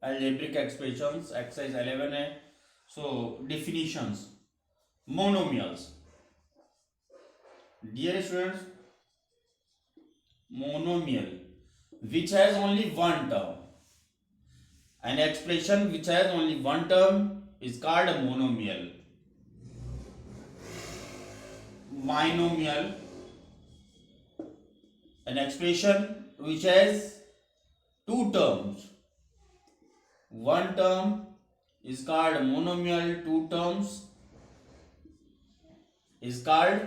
algebraic expressions exercise 11 है. So definitions. Monomials. Dear students, monomial which has only one term. An expression which has only one term is called a monomial. Binomial, an expression which has two terms. One term is called monomial, two terms is called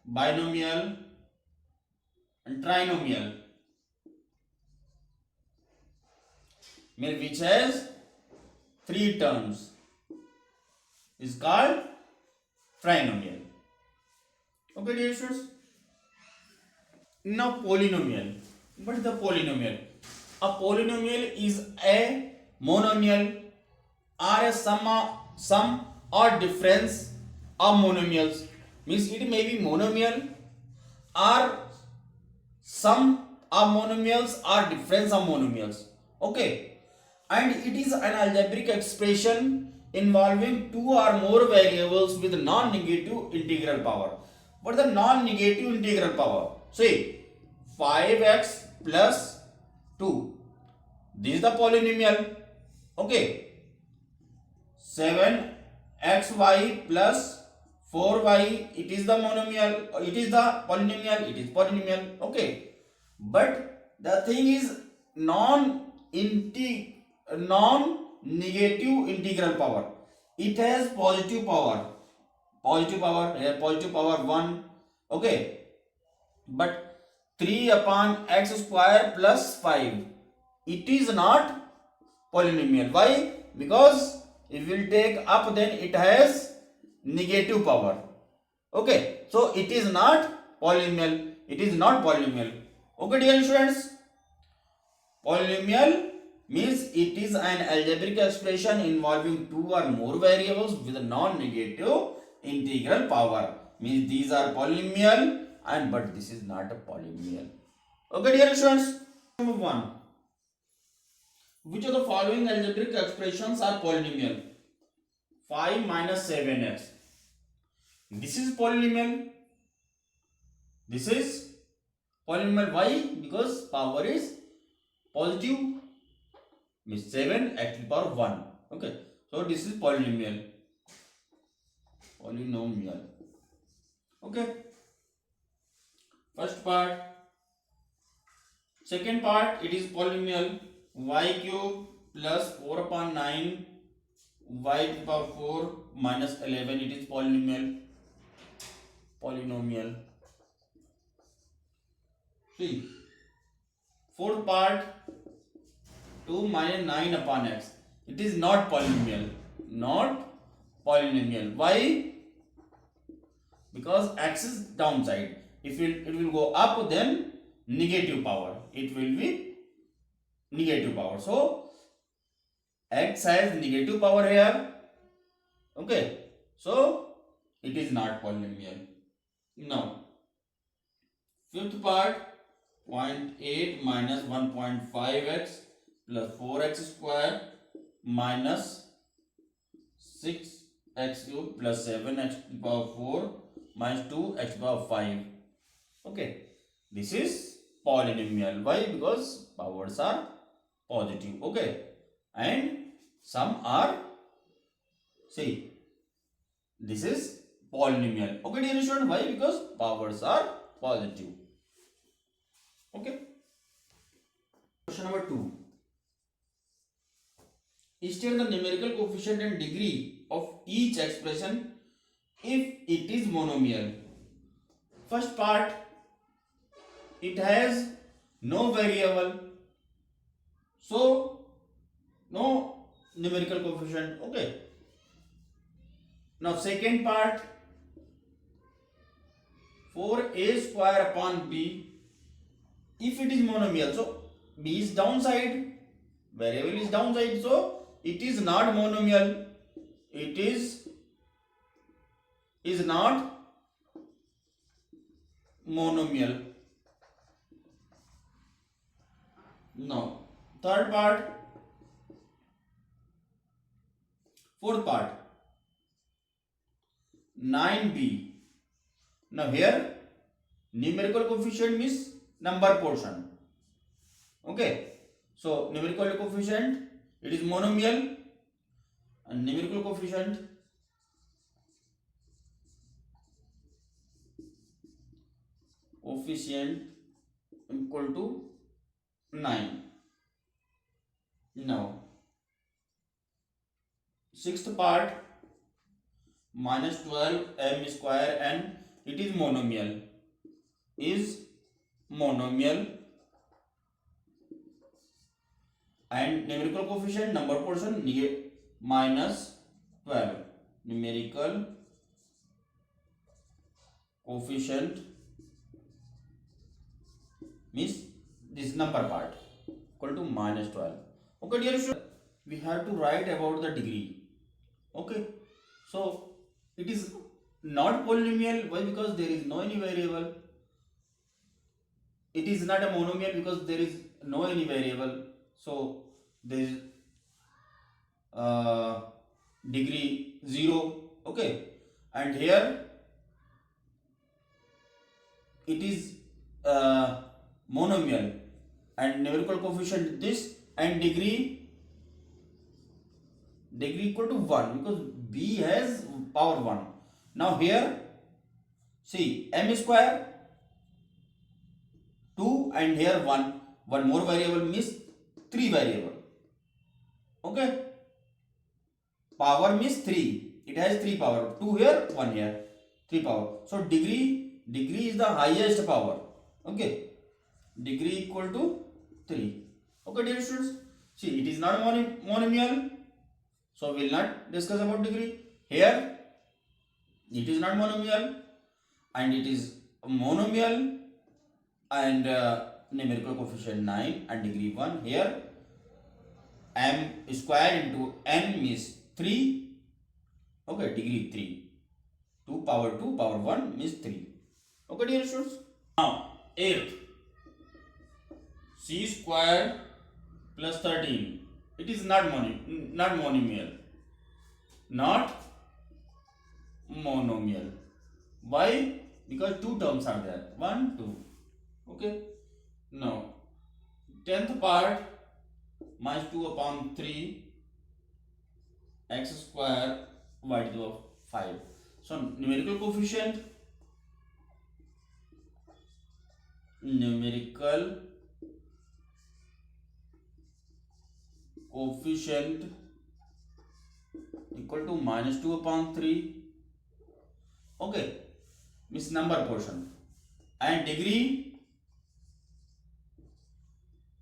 binomial and trinomial. Which has three terms is called trinomial. Okay, dear students. Now polynomial. What is the polynomial? A polynomial is a monomial or a sum or difference of monomials. Means it may be monomial or sum of monomials or difference of monomials. Okay, and it is an algebraic expression involving two or more variables with non-negative integral power. What is the non-negative integral power? Say 5x plus 2. This is the polynomial. Okay, 7xy plus 4y, it is the monomial, it is the polynomial, it is polynomial. Okay, but the thing is non-negative integral power. It has positive power here, positive power 1. Okay, but 3 upon x square plus 5, it is not polynomial. Why? Because if we will take up, then it has negative power. Okay, so it is not polynomial. It is not polynomial. Okay, dear students, polynomial means it is an algebraic expression involving two or more variables with a non-negative integral power. Means these are polynomial, and but this is not a polynomial. Okay, dear students. Number 1. Which of the following algebraic expressions are polynomial? 5 minus 7x. This is polynomial. This is polynomial. Why? Because power is positive. Means 7 x to the power 1. Okay, so this is polynomial. Polynomial. Okay, first part. Second part, it is polynomial. Y cube plus 4 upon 9 y to the power 4 minus 11, it is polynomial. See, fourth part, 2 minus 9 upon x, it is not polynomial. Why? Because x is downside. If it will go up, then negative power, it will be negative power. So x has negative power here. Okay, so it is not polynomial. Now fifth part, 0.8 minus 1.5x plus 4x square minus 6x cube plus 7x to the power 4 minus 2x to the power 5. Okay, this is polynomial. Why? Because powers are positive. Okay, and some are, see, this is polynomial. Okay, dear student, why? Because powers are positive. Okay, question number 2. State the numerical coefficient and degree of each expression if it is monomial. First part, it has no variable, so no numerical coefficient. Okay, now second part, 4a square upon b, if it is monomial, so b is downside, variable is downside, so it is not monomial. It is not monomial. Now third part, Fourth part 9b. Now here numerical coefficient means number portion. Okay, so numerical coefficient, it is monomial, and numerical coefficient equal to 9. Now sixth part minus 12 m square, and it is monomial, and numerical coefficient number portion minus 12. Numerical coefficient means this number part equal to minus 12. Okay dear students, we have to write about the degree. Okay, so it is not polynomial. Why? Because there is no any variable. It is not a monomial because there is no any variable. So there is degree 0. Okay, and here it is monomial, and numerical coefficient this, and degree equal to 1 because b has power 1. Now here see m square 2, and here 1 more variable means 3 variable. Okay, power means 3, it has 3 power, 2 here, 1 here, 3 power. So degree is the highest power. Okay, degree equal to 3. Okay dear students, see it is not monomial, so we will not discuss about degree. Here it is not monomial, and it is monomial, and numerical coefficient 9 and degree 1. Here m square into n means 3. Okay, degree 3. 2 power 1 means 3. Okay dear students. Now 8th, c square plus 13. It is not monomial. Why? Because 2 terms are there. 1, 2. Okay. Now 10th part minus 2 upon 3 x square y to the power 5. So numerical coefficient equal to minus 2 upon 3. Okay, means number portion, and degree,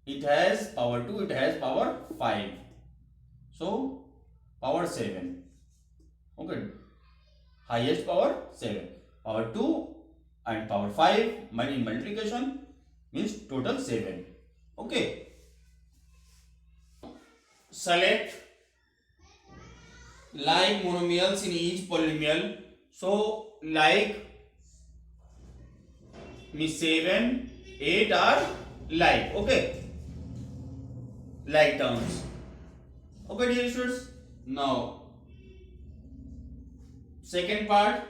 it has power 2, it has power 5, so power 7. Okay, highest power 7, power 2 and power 5 multiplication means total 7. Okay, select like monomials in each polynomial. So like means 7, 8 are like. Okay, like terms. Okay dear students, now second part,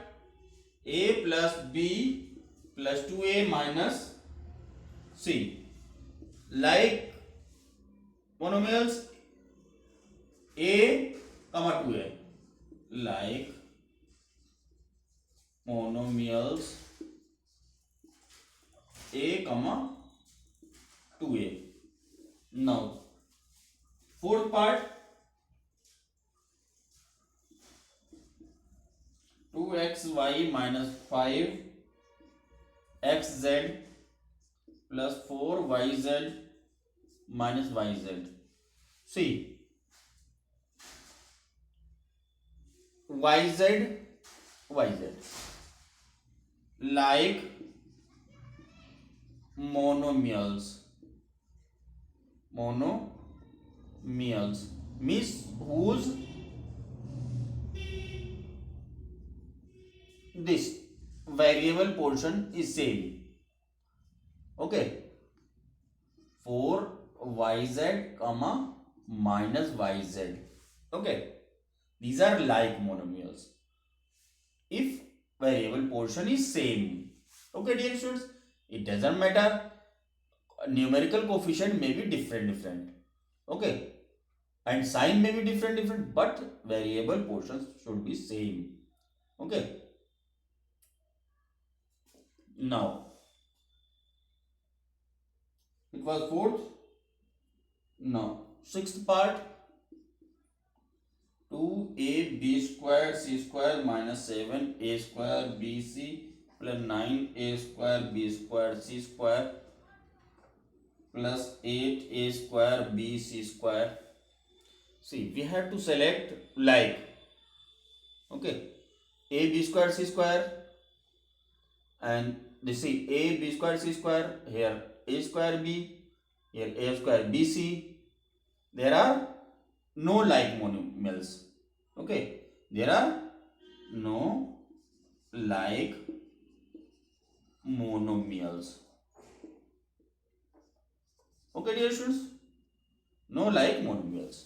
a plus b plus 2a minus c. Like monomials a comma 2a, like monomials a comma 2a. Now fourth part, 2xy minus 5 xz plus 4yz minus yz. See, yz like monomials means whose this variable portion is same. Okay, 4 yz comma minus yz. Okay, These are like monomials if variable portion is same. Okay, dear students, it doesn't matter. Numerical coefficient may be different. Okay, and sign may be different, but variable portions should be same. Okay, now it was fourth. Now sixth part. 2ab square c square minus 7a square bc plus 9a square b square c square plus 8a square bc square. See, we have to select like. Okay, a b square c square, and this is a b square c square, here a square b, here a square bc. There are no like monomials. Okay, there are no like monomials. Okay, dear students, no like monomials.